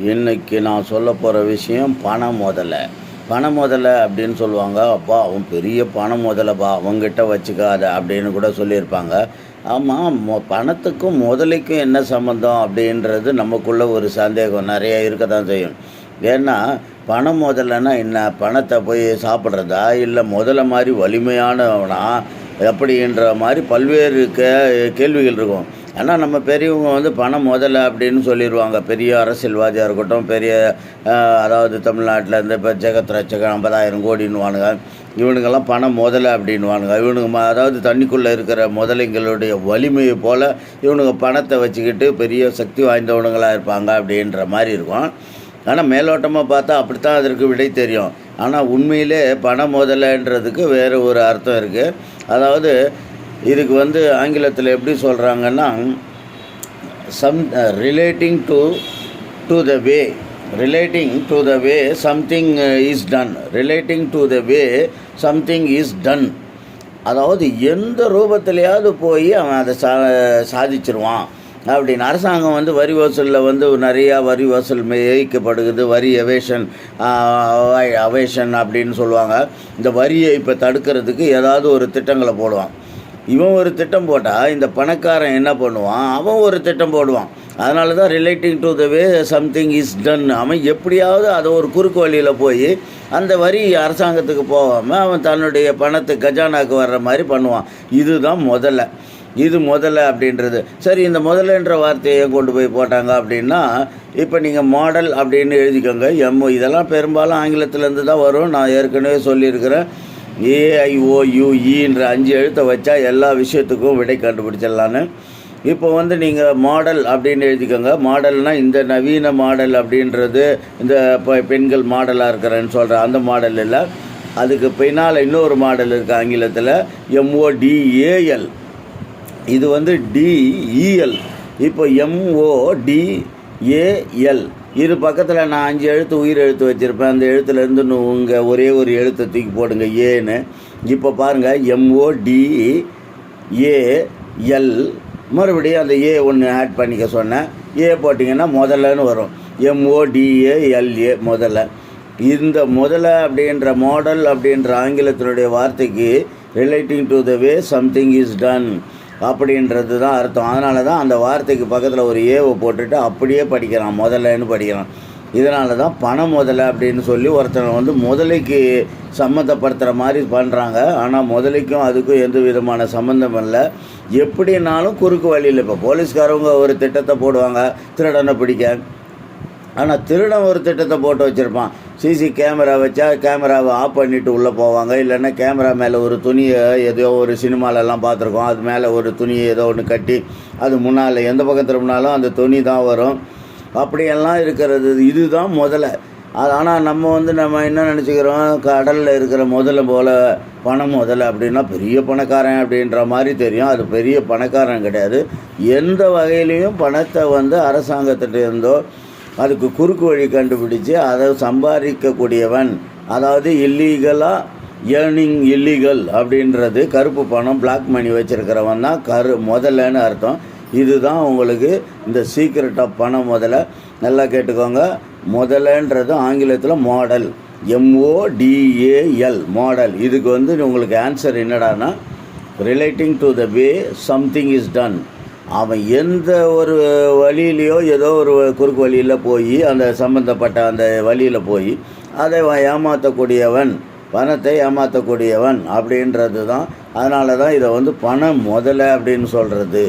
இன்னைக்கு நான் சொல்ல போகிற விஷயம் பணம் முதலை. பணம் முதலை அப்படின்னு சொல்லுவாங்க. அப்பா அவன் பெரிய பணம் முதலைப்பா, அவங்ககிட்ட வச்சுக்காத அப்படின்னு கூட சொல்லியிருப்பாங்க. ஆமாம், பணத்துக்கும் முதலைக்கும் என்ன சம்மந்தம் அப்படின்றது நமக்குள்ள ஒரு சந்தேகம் நிறைய இருக்க தான் செய்யும். ஏன்னா பணம் முதலைன்னா என்ன? பணத்தை போய் சாப்பிட்றதா, இல்லை முதல்ல மாதிரி வலிமையானவனா அப்படின்ற மாதிரி பல்வேறு கேள்விகள் இருக்கும். ஆனால் நம்ம பெரியவங்க வந்து பணம் முதல்ல அப்படின்னு சொல்லிடுவாங்க. பெரிய அரசியல்வாதியாக இருக்கட்டும், பெரிய அதாவது தமிழ்நாட்டில் இருந்து இப்போ ஜெகத் ரட்சகன் 50,000 கோடின்னுவானுங்க. இவனுங்கெல்லாம் பணம் முதல்ல அப்படின்வானுங்க. இவனுங்க அதாவது தண்ணிக்குள்ளே இருக்கிற முதலைங்களுடைய வலிமையை போல் இவனுங்க பணத்தை வச்சுக்கிட்டு பெரிய சக்தி வாய்ந்தவனுங்களாக இருப்பாங்க அப்படின்ற மாதிரி இருக்கும். ஆனால் மேலோட்டமாக பார்த்தா அப்படித்தான் அதற்கு விடை தெரியும். ஆனால் உண்மையிலே பணம் முதலைன்றதுக்கு வேறு ஒரு அர்த்தம் இருக்குது. அதாவது இதுக்கு வந்து ஆங்கிலத்தில் எப்படி சொல்கிறாங்கன்னா, relating to the way something is done. Relating to the way something is done. அதாவது எந்த ரூபத்திலையாவது போய் அவன் அதை சாதிச்சிருவான் அப்படின்னு. அரசாங்கம் வந்து வரி வசூலில் வந்து நிறையா வரி வசூல் ஏய்க்கப்படுகிறது. வரி அவேஷன் அப்படின்னு சொல்லுவாங்க. இந்த வரியை இப்போ தடுக்கிறதுக்கு ஏதாவது ஒரு திட்டங்களை போடுவான். இவன் ஒரு திட்டம் போட்டால் இந்த பணக்காரன் என்ன பண்ணுவான்? அவன் ஒரு திட்டம் போடுவான். அதனால தான் relating to the way something is done. அவன் எப்படியாவது அதை ஒரு குறுக்கு வழியில் போய் அந்த வரி அரசாங்கத்துக்கு போகாமல் அவன் தன்னுடைய பணத்தை கஜானாக்கு வர்ற மாதிரி பண்ணுவான். இதுதான் முதல்ல அப்படின்றது. சரி, இந்த முதல்ன்ற வார்த்தையை கொண்டு போய் போட்டாங்க அப்படின்னா, இப்போ நீங்கள் மாடல் அப்படின்னு எழுதிக்கோங்க. இதெல்லாம் பெரும்பாலும் ஆங்கிலத்திலேருந்து தான் வரும். நான் ஏற்கனவே சொல்லியிருக்கிறேன். AIOUEன்ற 5 எழுத்தை வச்சா எல்லா விஷயத்துக்கும் விடை கண்டுபிடிச்சிடலான்னு. இப்போ வந்து நீங்கள் மாடல் அப்படின்னு எழுதிக்கோங்க. மாடல்னால் இந்த நவீன மாடல் அப்படின்றது இந்த பெண்கள் மாடலாக இருக்கிறேன்னு சொல்கிற அந்த மாடல் இல்லை. அதுக்கு பின்னால் இன்னொரு மாடல் இருக்குது ஆங்கிலத்தில், MODAL. இது வந்து DEL. இப்போ MODAL இது பக்கத்தில் நான் 5 எழுத்து உயிர் எழுத்து வச்சுருப்பேன். அந்த எழுத்துலேருந்து உங்கள் ஒரே ஒரு எழுத்தை தூக்கி போடுங்க, ஏன்னு. இப்போ பாருங்கள், MODAL. மறுபடியும் அந்த ஏ ஒன்று ஆட் பண்ணிக்க சொன்னேன். போட்டிங்கன்னா முதல்லன்னு வரும். MODALA முதல்ல. இந்த முதல்ல அப்படின்ற மாடல் அப்படின்ற ஆங்கிலத்தினுடைய வார்த்தைக்கு relating to the way something is done அப்படின்றது தான் அர்த்தம். அதனால தான் அந்த வார்த்தைக்கு பக்கத்தில் ஒரு ஏவை போட்டுட்டு அப்படியே படிக்கிறான், முதல்லன்னு படிக்கிறான். இதனால தான் பணம் முதல்ல அப்படின்னு சொல்லி ஒருத்தனை வந்து முதலைக்கு சம்மந்தப்படுத்துகிற மாதிரி பண்ணுறாங்க. ஆனால் முதலைக்கும் அதுக்கும் எந்த விதமான சம்மந்தம் இல்லை. எப்படின்னாலும் குறுக்கு வழியில் இப்போ போலீஸ்காரவங்க ஒரு திட்டத்தை போடுவாங்க திருடனை பிடிக்க. ஆனால் திருடன் ஒரு திட்டத்தை போட்டு வச்சுருப்பான். சிசி கேமரா வச்சா கேமராவை ஆஃப் பண்ணிவிட்டு உள்ளே போவாங்க. இல்லைன்னா கேமரா மேலே ஒரு துணியை ஏதோ ஒரு சினிமாலெல்லாம் பார்த்துருக்கோம், அது மேலே ஒரு துணியை ஏதோ ஒன்று கட்டி அது முன்னால் எந்த பக்கம் திரும்பினாலும் அந்த துணி தான் வரும். அப்படியெல்லாம் இருக்கிறது. இதுதான் முதல்ல. ஆனால் நம்ம என்ன நினச்சிக்கிறோம், கடலில் இருக்கிற முதல்ல போல் பணம் முதல்ல அப்படின்னா பெரிய பணக்காரன் அப்படின்ற மாதிரி தெரியும். அது பெரிய பணக்காரன் கிடையாது. எந்த வகையிலையும் பணத்தை அரசாங்கத்திட்ட இருந்தோ அதுக்கு குறுக்கு வழி கண்டுபிடிச்சி அதை சம்பாதிக்கக்கூடியவன். அதாவது இல்லீகல் அப்படின்றது கருப்பு பணம், பிளாக் மணி வச்சுருக்கிறவன் தான் முதல்லன்னு அர்த்தம். இதுதான் உங்களுக்கு இந்த சீக்ரெட் ஆஃப் பணம் முதல்ல. நல்லா கேட்டுக்கோங்க. முதல்லன்றது ஆங்கிலத்தில் மாடல், MODAL மாடல். இதுக்கு உங்களுக்கு ஆன்சர் என்னடானா, relating to the way something is done. அவன் எந்த ஒரு வழியிலையோ ஏதோ ஒரு குறுக்கு வழியில் போய் அந்த சம்பந்தப்பட்ட அந்த வழியில் போய் அதை ஏமாற்றக்கூடியவன், பணத்தை ஏமாற்றக்கூடியவன் அப்படின்றது தான். அதனால தான் இதை பணம் முதல்ல அப்படின்னு சொல்கிறது.